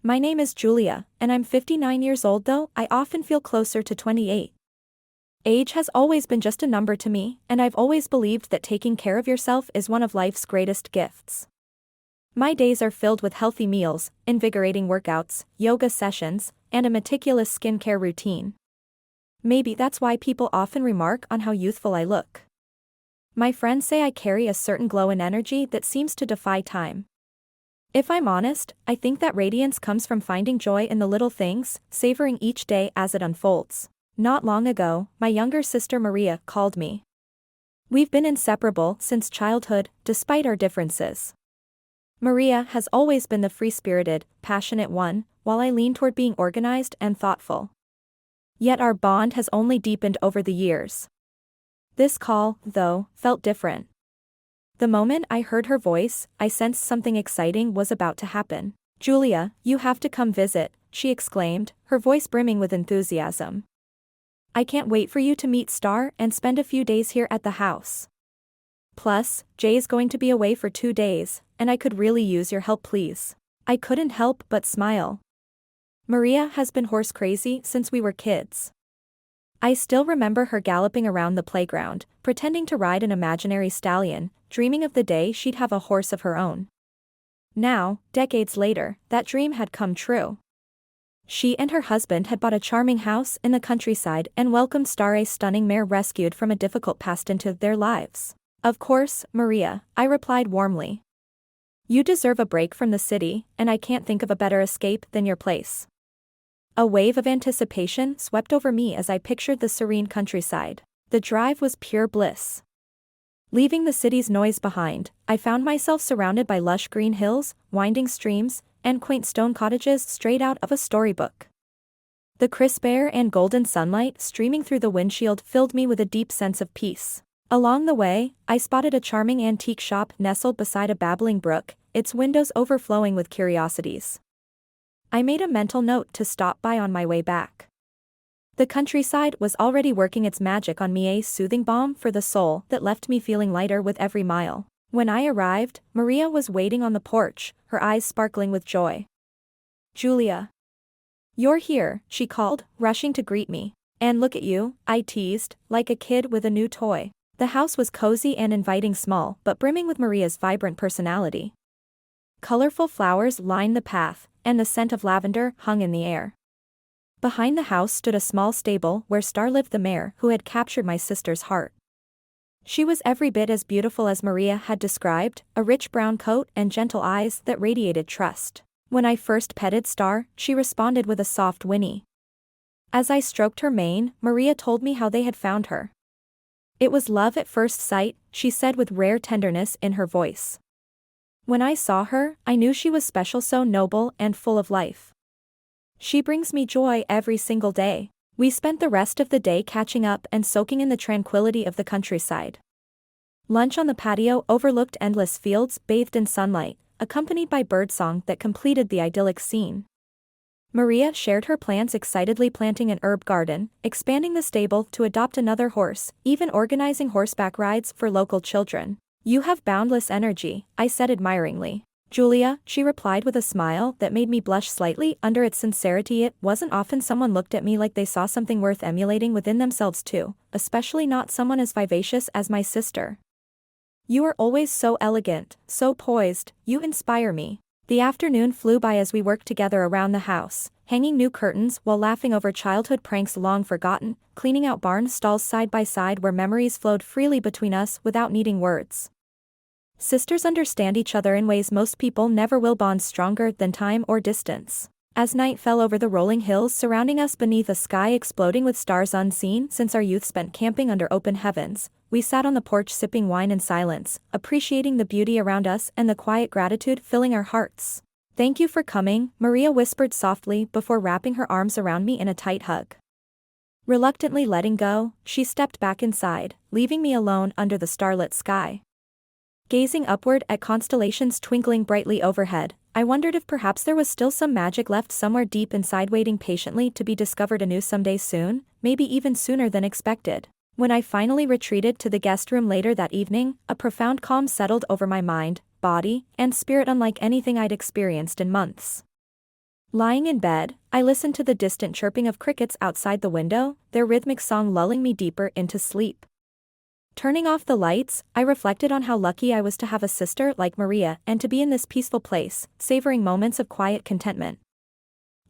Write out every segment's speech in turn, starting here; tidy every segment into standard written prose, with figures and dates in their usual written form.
My name is Julia, and I'm 59 years old though I often feel closer to 28. Age has always been just a number to me, and I've always believed that taking care of yourself is one of life's greatest gifts. My days are filled with healthy meals, invigorating workouts, yoga sessions, and a meticulous skincare routine. Maybe that's why people often remark on how youthful I look. My friends say I carry a certain glow and energy that seems to defy time. If I'm honest, I think that radiance comes from finding joy in the little things, savoring each day as it unfolds. Not long ago, my younger sister Maria called me. We've been inseparable since childhood, despite our differences. Maria has always been the free-spirited, passionate one, while I lean toward being organized and thoughtful. Yet our bond has only deepened over the years. This call, though, felt different. The moment I heard her voice, I sensed something exciting was about to happen. "Julia, you have to come visit," she exclaimed, her voice brimming with enthusiasm. "I can't wait for you to meet Star and spend a few days here at the house. Plus, Jay's going to be away for 2 days, and I could really use your help, please." I couldn't help but smile. Maria has been horse crazy since we were kids. I still remember her galloping around the playground, pretending to ride an imaginary stallion, dreaming of the day she'd have a horse of her own. Now, decades later, that dream had come true. She and her husband had bought a charming house in the countryside and welcomed Star, a stunning mare rescued from a difficult past, into their lives. "Of course, Maria," I replied warmly. "You deserve a break from the city, and I can't think of a better escape than your place." A wave of anticipation swept over me as I pictured the serene countryside. The drive was pure bliss. Leaving the city's noise behind, I found myself surrounded by lush green hills, winding streams, and quaint stone cottages straight out of a storybook. The crisp air and golden sunlight streaming through the windshield filled me with a deep sense of peace. Along the way, I spotted a charming antique shop nestled beside a babbling brook, its windows overflowing with curiosities. I made a mental note to stop by on my way back. The countryside was already working its magic on me, a soothing balm for the soul that left me feeling lighter with every mile. When I arrived, Maria was waiting on the porch, her eyes sparkling with joy. "Julia, you're here," she called, rushing to greet me. "And look at you," I teased, like a kid with a new toy. The house was cozy and inviting, small but brimming with Maria's vibrant personality. Colorful flowers lined the path, and the scent of lavender hung in the air. Behind the house stood a small stable where Star lived, the mare who had captured my sister's heart. She was every bit as beautiful as Maria had described, a rich brown coat and gentle eyes that radiated trust. When I first petted Star, she responded with a soft whinny. As I stroked her mane, Maria told me how they had found her. "It was love at first sight," she said with rare tenderness in her voice. "When I saw her, I knew she was special, so noble and full of life. She brings me joy every single day." We spent the rest of the day catching up and soaking in the tranquility of the countryside. Lunch on the patio overlooked endless fields bathed in sunlight, accompanied by birdsong that completed the idyllic scene. Maria shared her plans, excitedly planting an herb garden, expanding the stable to adopt another horse, even organizing horseback rides for local children. "You have boundless energy," I said admiringly. "Julia," she replied with a smile that made me blush slightly under its sincerity. It wasn't often someone looked at me like they saw something worth emulating within themselves too, especially not someone as vivacious as my sister. "You are always so elegant, so poised, you inspire me." The afternoon flew by as we worked together around the house, hanging new curtains while laughing over childhood pranks long forgotten, cleaning out barn stalls side by side where memories flowed freely between us without needing words. Sisters understand each other in ways most people never will, bonds stronger than time or distance. As night fell over the rolling hills surrounding us beneath a sky exploding with stars unseen since our youth spent camping under open heavens, we sat on the porch sipping wine in silence, appreciating the beauty around us and the quiet gratitude filling our hearts. "Thank you for coming," Maria whispered softly before wrapping her arms around me in a tight hug. Reluctantly letting go, she stepped back inside, leaving me alone under the starlit sky. Gazing upward at constellations twinkling brightly overhead, I wondered if perhaps there was still some magic left somewhere deep inside, waiting patiently to be discovered anew someday soon, maybe even sooner than expected. When I finally retreated to the guest room later that evening, a profound calm settled over my mind, body, and spirit, unlike anything I'd experienced in months. Lying in bed, I listened to the distant chirping of crickets outside the window, their rhythmic song lulling me deeper into sleep. Turning off the lights, I reflected on how lucky I was to have a sister like Maria and to be in this peaceful place, savoring moments of quiet contentment.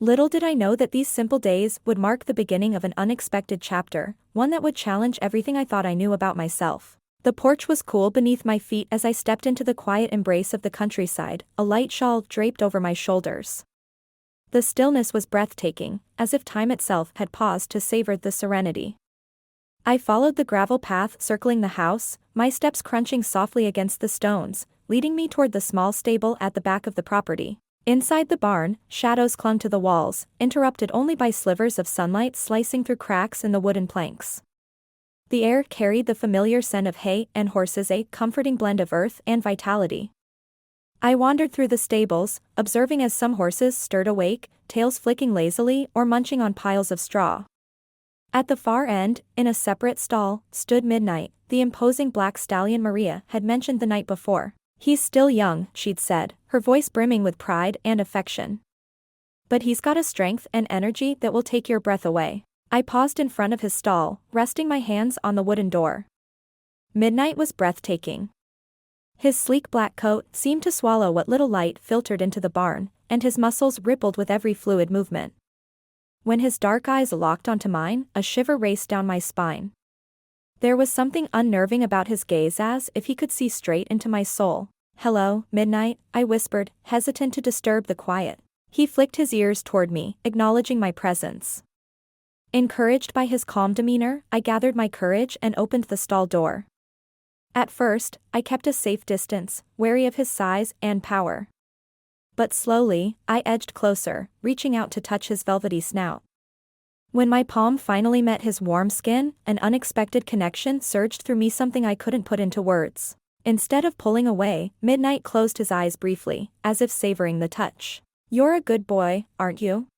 Little did I know that these simple days would mark the beginning of an unexpected chapter, one that would challenge everything I thought I knew about myself. The porch was cool beneath my feet as I stepped into the quiet embrace of the countryside, a light shawl draped over my shoulders. The stillness was breathtaking, as if time itself had paused to savor the serenity. I followed the gravel path circling the house, my steps crunching softly against the stones, leading me toward the small stable at the back of the property. Inside the barn, shadows clung to the walls, interrupted only by slivers of sunlight slicing through cracks in the wooden planks. The air carried the familiar scent of hay and horses, a comforting blend of earth and vitality. I wandered through the stables, observing as some horses stirred awake, tails flicking lazily or munching on piles of straw. At the far end, in a separate stall, stood Midnight, the imposing black stallion Maria had mentioned the night before. "He's still young," she'd said, her voice brimming with pride and affection. "But he's got a strength and energy that will take your breath away." I paused in front of his stall, resting my hands on the wooden door. Midnight was breathtaking. His sleek black coat seemed to swallow what little light filtered into the barn, and his muscles rippled with every fluid movement. When his dark eyes locked onto mine, a shiver raced down my spine. There was something unnerving about his gaze, as if he could see straight into my soul. "Hello, Midnight," I whispered, hesitant to disturb the quiet. He flicked his ears toward me, acknowledging my presence. Encouraged by his calm demeanor, I gathered my courage and opened the stall door. At first, I kept a safe distance, wary of his size and power. But slowly, I edged closer, reaching out to touch his velvety snout. When my palm finally met his warm skin, an unexpected connection surged through me, something I couldn't put into words. Instead of pulling away, Midnight closed his eyes briefly, as if savoring the touch. "You're a good boy, aren't you?"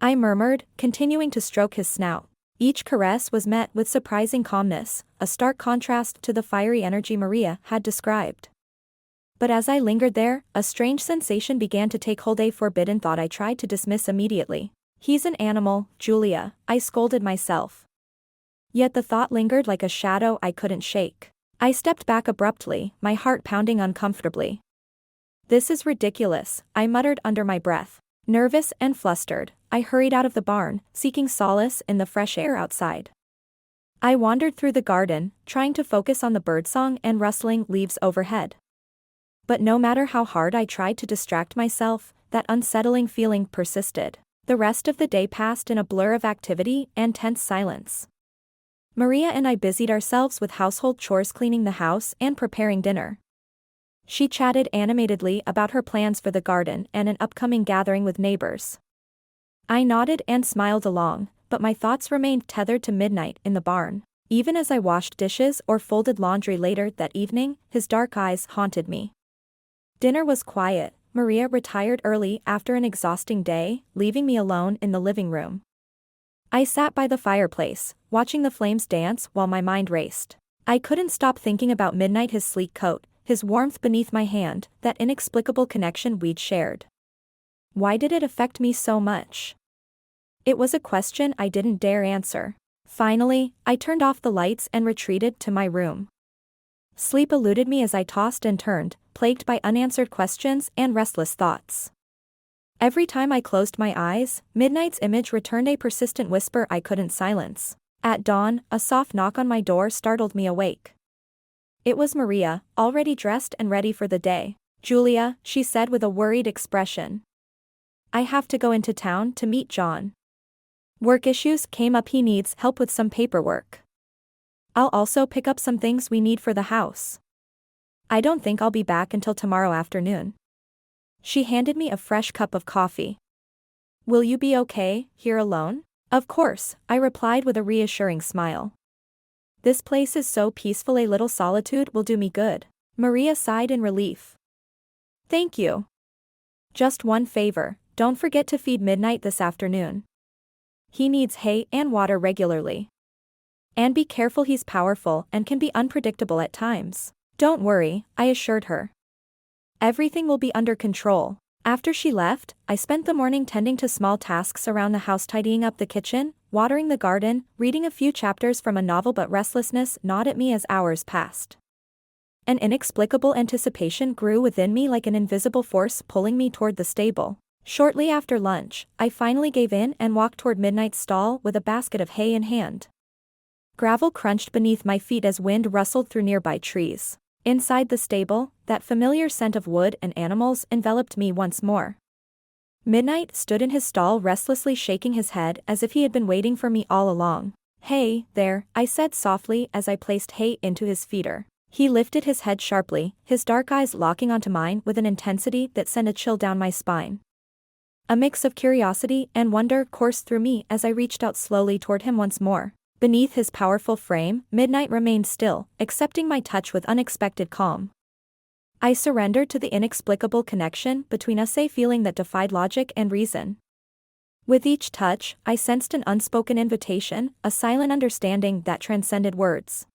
I murmured, continuing to stroke his snout. Each caress was met with surprising calmness, a stark contrast to the fiery energy Maria had described. But as I lingered there, a strange sensation began to take hold, a forbidden thought I tried to dismiss immediately. "He's an animal, Julia," I scolded myself. Yet the thought lingered like a shadow I couldn't shake. I stepped back abruptly, my heart pounding uncomfortably. "This is ridiculous," I muttered under my breath. Nervous and flustered, I hurried out of the barn, seeking solace in the fresh air outside. I wandered through the garden, trying to focus on the birdsong and rustling leaves overhead. But no matter how hard I tried to distract myself, that unsettling feeling persisted. The rest of the day passed in a blur of activity and tense silence. Maria and I busied ourselves with household chores, cleaning the house and preparing dinner. She chatted animatedly about her plans for the garden and an upcoming gathering with neighbors. I nodded and smiled along, but my thoughts remained tethered to Midnight in the barn. Even as I washed dishes or folded laundry later that evening, his dark eyes haunted me. Dinner was quiet. Maria retired early after an exhausting day, leaving me alone in the living room. I sat by the fireplace, watching the flames dance while my mind raced. I couldn't stop thinking about Midnight, his sleek coat, his warmth beneath my hand, that inexplicable connection we'd shared. Why did it affect me so much? It was a question I didn't dare answer. Finally, I turned off the lights and retreated to my room. Sleep eluded me as I tossed and turned, plagued by unanswered questions and restless thoughts. Every time I closed my eyes, Midnight's image returned, a persistent whisper I couldn't silence. At dawn, a soft knock on my door startled me awake. It was Maria, already dressed and ready for the day. "Julia," she said with a worried expression. "I have to go into town to meet John. Work issues came up, he needs help with some paperwork. I'll also pick up some things we need for the house. I don't think I'll be back until tomorrow afternoon." She handed me a fresh cup of coffee. "Will you be okay, here alone?" "Of course," I replied with a reassuring smile. "This place is so peaceful, a little solitude will do me good." Maria sighed in relief. "Thank you. Just one favor, don't forget to feed Midnight this afternoon. He needs hay and water regularly. And be careful, he's powerful and can be unpredictable at times." "Don't worry," I assured her. "Everything will be under control." After she left, I spent the morning tending to small tasks around the house, tidying up the kitchen, watering the garden, reading a few chapters from a novel, but restlessness gnawed at me as hours passed. An inexplicable anticipation grew within me, like an invisible force pulling me toward the stable. Shortly after lunch, I finally gave in and walked toward Midnight's stall with a basket of hay in hand. Gravel crunched beneath my feet as wind rustled through nearby trees. Inside the stable, that familiar scent of wood and animals enveloped me once more. Midnight stood in his stall, restlessly shaking his head as if he had been waiting for me all along. "Hey, there," I said softly as I placed hay into his feeder. He lifted his head sharply, his dark eyes locking onto mine with an intensity that sent a chill down my spine. A mix of curiosity and wonder coursed through me as I reached out slowly toward him once more. Beneath his powerful frame, Midnight remained still, accepting my touch with unexpected calm. I surrendered to the inexplicable connection between us, a feeling that defied logic and reason. With each touch, I sensed an unspoken invitation, a silent understanding that transcended words.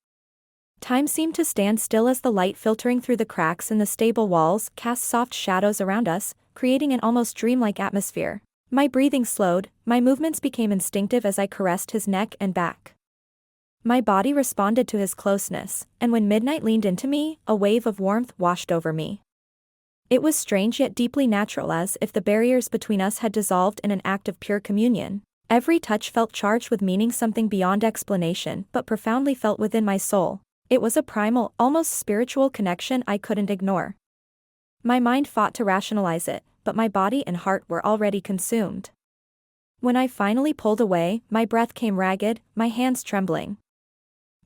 Time seemed to stand still as the light filtering through the cracks in the stable walls cast soft shadows around us, creating an almost dreamlike atmosphere. My breathing slowed, my movements became instinctive as I caressed his neck and back. My body responded to his closeness, and when Midnight leaned into me, a wave of warmth washed over me. It was strange yet deeply natural, as if the barriers between us had dissolved in an act of pure communion. Every touch felt charged with meaning, something beyond explanation but profoundly felt within my soul. It was a primal, almost spiritual connection I couldn't ignore. My mind fought to rationalize it, but my body and heart were already consumed. When I finally pulled away, my breath came ragged, my hands trembling.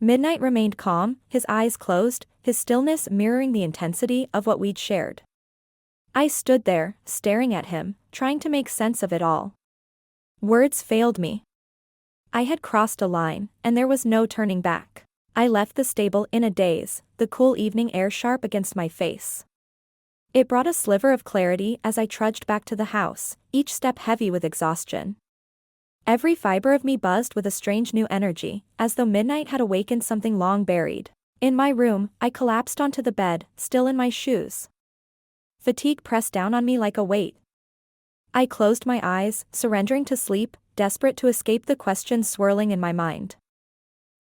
Midnight remained calm, his eyes closed, his stillness mirroring the intensity of what we'd shared. I stood there, staring at him, trying to make sense of it all. Words failed me. I had crossed a line, and there was no turning back. I left the stable in a daze, the cool evening air sharp against my face. It brought a sliver of clarity as I trudged back to the house, each step heavy with exhaustion. Every fiber of me buzzed with a strange new energy, as though Midnight had awakened something long buried. In my room, I collapsed onto the bed, still in my shoes. Fatigue pressed down on me like a weight. I closed my eyes, surrendering to sleep, desperate to escape the questions swirling in my mind.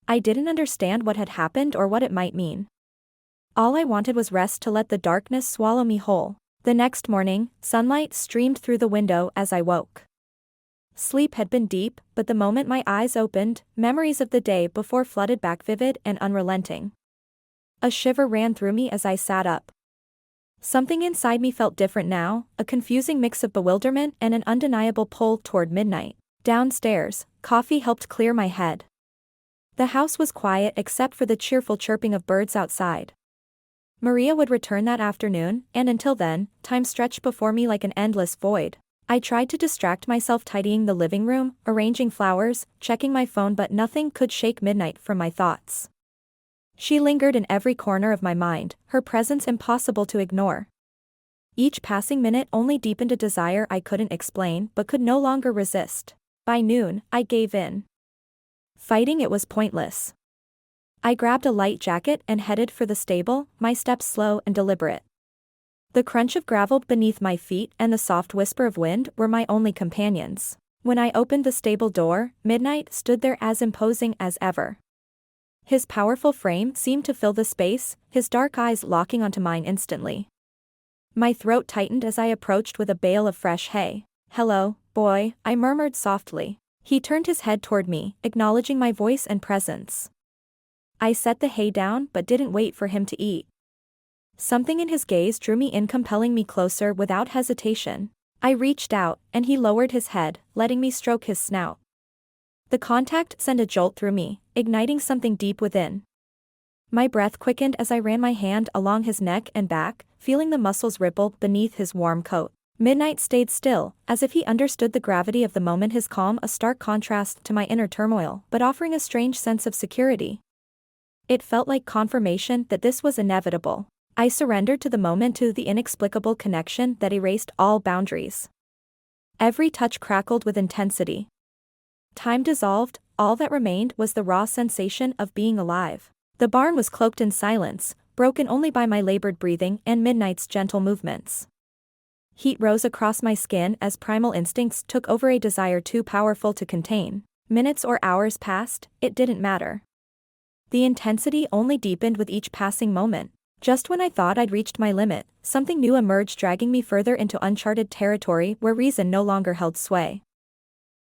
I didn't understand what had happened or what it might mean. All I wanted was rest, to let the darkness swallow me whole. The next morning, sunlight streamed through the window as I woke. Sleep had been deep, but the moment my eyes opened, memories of the day before flooded back, vivid and unrelenting. A shiver ran through me as I sat up. Something inside me felt different now, a confusing mix of bewilderment and an undeniable pull toward Midnight. Downstairs, coffee helped clear my head. The house was quiet except for the cheerful chirping of birds outside. Maria would return that afternoon, and until then, time stretched before me like an endless void. I tried to distract myself, tidying the living room, arranging flowers, checking my phone, but nothing could shake Midnight from my thoughts. She lingered in every corner of my mind, her presence impossible to ignore. Each passing minute only deepened a desire I couldn't explain but could no longer resist. By noon, I gave in. Fighting it was pointless. I grabbed a light jacket and headed for the stable, my steps slow and deliberate. The crunch of gravel beneath my feet and the soft whisper of wind were my only companions. When I opened the stable door, Midnight stood there as imposing as ever. His powerful frame seemed to fill the space, his dark eyes locking onto mine instantly. My throat tightened as I approached with a bale of fresh hay. "Hello, boy," I murmured softly. He turned his head toward me, acknowledging my voice and presence. I set the hay down but didn't wait for him to eat. Something in his gaze drew me in, compelling me closer without hesitation. I reached out, and he lowered his head, letting me stroke his snout. The contact sent a jolt through me, igniting something deep within. My breath quickened as I ran my hand along his neck and back, feeling the muscles ripple beneath his warm coat. Midnight stayed still, as if he understood the gravity of the moment, his calm a stark contrast to my inner turmoil, but offering a strange sense of security. It felt like confirmation that this was inevitable. I surrendered to the moment, to the inexplicable connection that erased all boundaries. Every touch crackled with intensity. Time dissolved, all that remained was the raw sensation of being alive. The barn was cloaked in silence, broken only by my labored breathing and Midnight's gentle movements. Heat rose across my skin as primal instincts took over, a desire too powerful to contain. Minutes or hours passed, it didn't matter. The intensity only deepened with each passing moment. Just when I thought I'd reached my limit, something new emerged, dragging me further into uncharted territory where reason no longer held sway.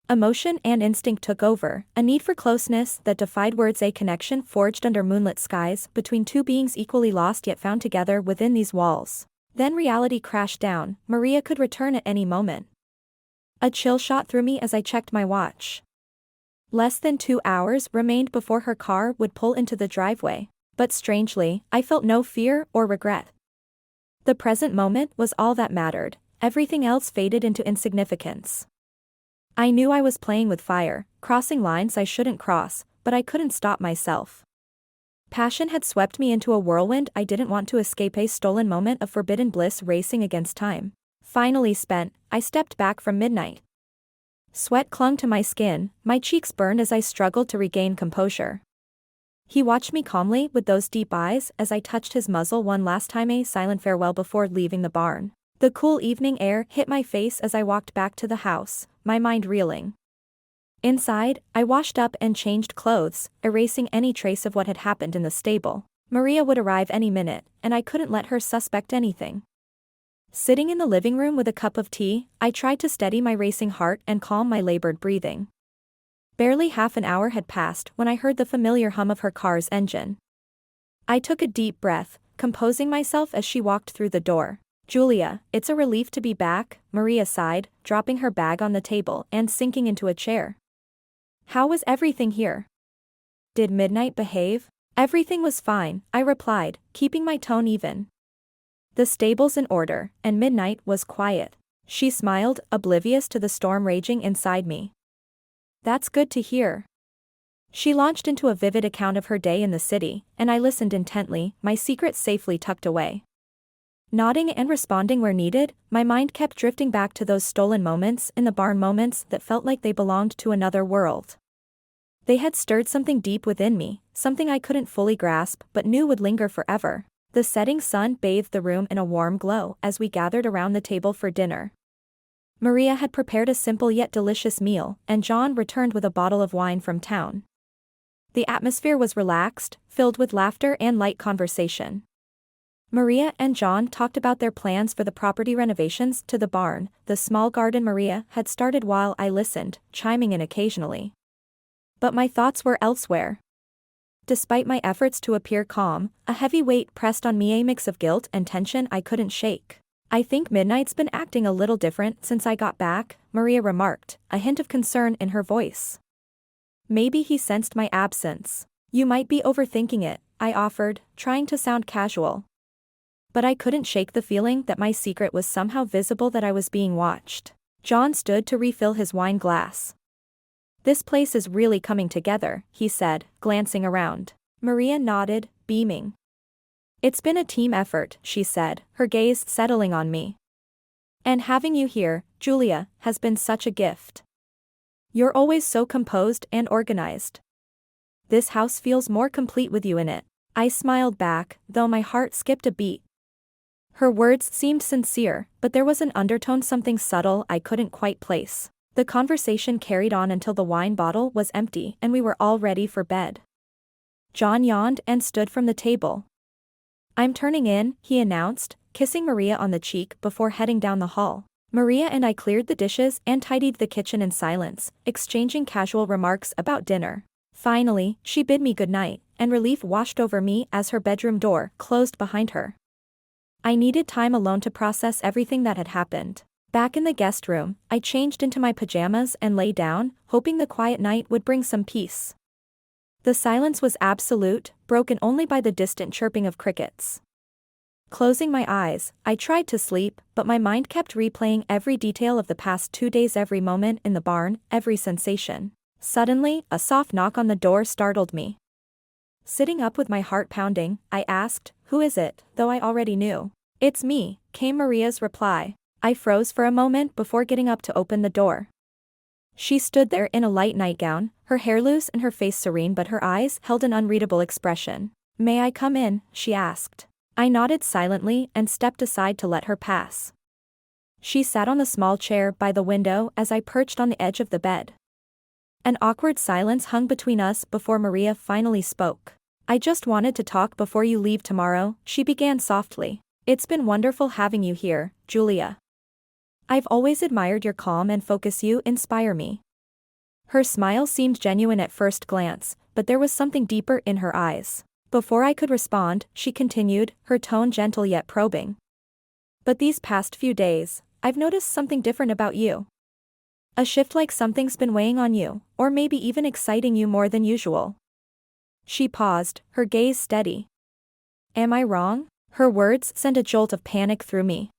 Emotion and instinct took over, a need for closeness that defied words, a connection forged under moonlit skies between two beings equally lost yet found together within these walls. Then reality crashed down. Maria could return at any moment. A chill shot through me as I checked my watch. Less than 2 hours remained before her car would pull into the driveway, but strangely, I felt no fear or regret. The present moment was all that mattered, everything else faded into insignificance. I knew I was playing with fire, crossing lines I shouldn't cross, but I couldn't stop myself. Passion had swept me into a whirlwind I didn't want to escape, a stolen moment of forbidden bliss racing against time. Finally spent, I stepped back from midnight. Sweat clung to my skin, my cheeks burned as I struggled to regain composure. He watched me calmly with those deep eyes as I touched his muzzle one last time, a silent farewell before leaving the barn. The cool evening air hit my face as I walked back to the house, my mind reeling. Inside, I washed up and changed clothes, erasing any trace of what had happened in the stable. Maria would arrive any minute, and I couldn't let her suspect anything. Sitting in the living room with a cup of tea, I tried to steady my racing heart and calm my labored breathing. Barely half an hour had passed when I heard the familiar hum of her car's engine. I took a deep breath, composing myself as she walked through the door. "Julia, it's a relief to be back," Maria sighed, dropping her bag on the table and sinking into a chair. "How was everything here? Did Midnight behave?" "Everything was fine," I replied, keeping my tone even. "The stable's in order, and Midnight was quiet." She smiled, oblivious to the storm raging inside me. "That's good to hear." She launched into a vivid account of her day in the city, and I listened intently, my secret safely tucked away. Nodding and responding where needed, my mind kept drifting back to those stolen moments in the barn, moments that felt like they belonged to another world. They had stirred something deep within me, something I couldn't fully grasp but knew would linger forever. The setting sun bathed the room in a warm glow as we gathered around the table for dinner. Maria had prepared a simple yet delicious meal, and John returned with a bottle of wine from town. The atmosphere was relaxed, filled with laughter and light conversation. Maria and John talked about their plans for the property, renovations to the barn, the small garden Maria had started, while I listened, chiming in occasionally. But my thoughts were elsewhere. Despite my efforts to appear calm, a heavy weight pressed on me, a mix of guilt and tension I couldn't shake. "I think Midnight's been acting a little different since I got back," Maria remarked, a hint of concern in her voice. "Maybe he sensed my absence." "You might be overthinking it," I offered, trying to sound casual. But I couldn't shake the feeling that my secret was somehow visible, that I was being watched. John stood to refill his wine glass. "This place is really coming together," he said, glancing around. Maria nodded, beaming. "It's been a team effort," she said, her gaze settling on me. "And having you here, Julia, has been such a gift. You're always so composed and organized. This house feels more complete with you in it." I smiled back, though my heart skipped a beat. Her words seemed sincere, but there was an undertone, something subtle I couldn't quite place. The conversation carried on until the wine bottle was empty and we were all ready for bed. John yawned and stood from the table. "I'm turning in," he announced, kissing Maria on the cheek before heading down the hall. Maria and I cleared the dishes and tidied the kitchen in silence, exchanging casual remarks about dinner. Finally, she bid me goodnight, and relief washed over me as her bedroom door closed behind her. I needed time alone to process everything that had happened. Back in the guest room, I changed into my pajamas and lay down, hoping the quiet night would bring some peace. The silence was absolute, broken only by the distant chirping of crickets. Closing my eyes, I tried to sleep, but my mind kept replaying every detail of the past 2 days, every moment in the barn, every sensation. Suddenly, a soft knock on the door startled me. Sitting up with my heart pounding, I asked, "Who is it?" though I already knew. "It's me," came Maria's reply. I froze for a moment before getting up to open the door. She stood there in a light nightgown, her hair loose and her face serene, but her eyes held an unreadable expression. "May I come in?" she asked. I nodded silently and stepped aside to let her pass. She sat on the small chair by the window as I perched on the edge of the bed. An awkward silence hung between us before Maria finally spoke. I just wanted to talk before you leave tomorrow, she began softly. It's been wonderful having you here, Julia. I've always admired your calm and focus. You inspire me. Her smile seemed genuine at first glance, but there was something deeper in her eyes. Before I could respond, she continued, her tone gentle yet probing. But these past few days, I've noticed something different about you. A shift, like something's been weighing on you, or maybe even exciting you more than usual. She paused, her gaze steady. Am I wrong? Her words sent a jolt of panic through me.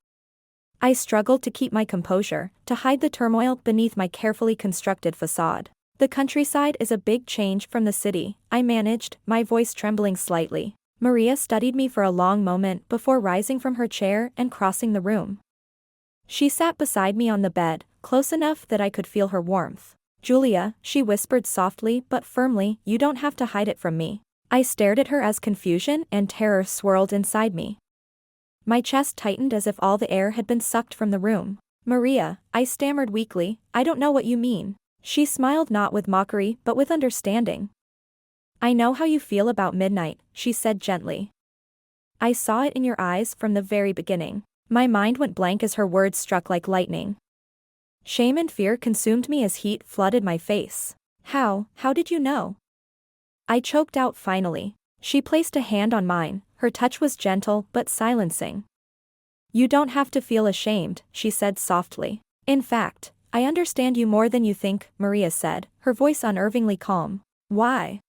I struggled to keep my composure, to hide the turmoil beneath my carefully constructed facade. The countryside is a big change from the city, I managed, my voice trembling slightly. Maria studied me for a long moment before rising from her chair and crossing the room. She sat beside me on the bed, close enough that I could feel her warmth. Julia, she whispered softly but firmly, you don't have to hide it from me. I stared at her as confusion and terror swirled inside me. My chest tightened as if all the air had been sucked from the room. Maria, I stammered weakly, I don't know what you mean. She smiled, not with mockery but with understanding. I know how you feel about midnight, she said gently. I saw it in your eyes from the very beginning. My mind went blank as her words struck like lightning. Shame and fear consumed me as heat flooded my face. How did you know? I choked out finally. She placed a hand on mine, her touch was gentle but silencing. You don't have to feel ashamed, she said softly. In fact, I understand you more than you think, Maria said, her voice unnervingly calm. Why?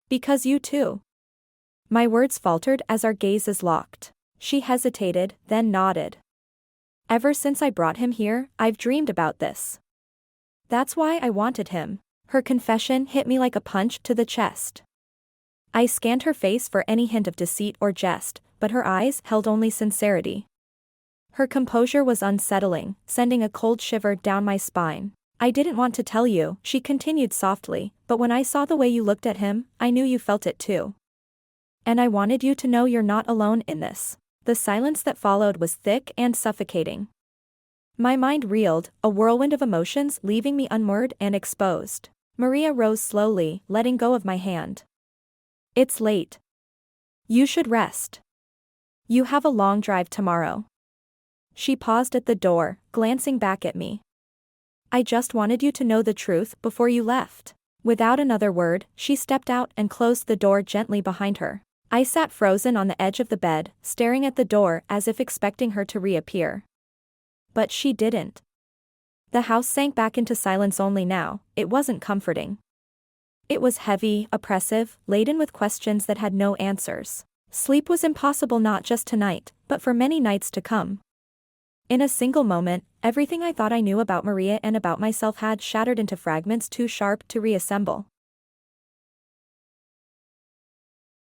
Because you too. My words faltered as our gazes locked. She hesitated, then nodded. Ever since I brought him here, I've dreamed about this. That's why I wanted him. Her confession hit me like a punch to the chest. I scanned her face for any hint of deceit or jest, but her eyes held only sincerity. Her composure was unsettling, sending a cold shiver down my spine. I didn't want to tell you, she continued softly, but when I saw the way you looked at him, I knew you felt it too. And I wanted you to know you're not alone in this. The silence that followed was thick and suffocating. My mind reeled, a whirlwind of emotions leaving me unmoored and exposed. Maria rose slowly, letting go of my hand. It's late. You should rest. You have a long drive tomorrow. She paused at the door, glancing back at me. I just wanted you to know the truth before you left. Without another word, she stepped out and closed the door gently behind her. I sat frozen on the edge of the bed, staring at the door as if expecting her to reappear. But she didn't. The house sank back into silence only now. It wasn't comforting. It was heavy, oppressive, laden with questions that had no answers. Sleep was impossible, not just tonight, but for many nights to come. In a single moment, everything I thought I knew about Maria and about myself had shattered into fragments too sharp to reassemble.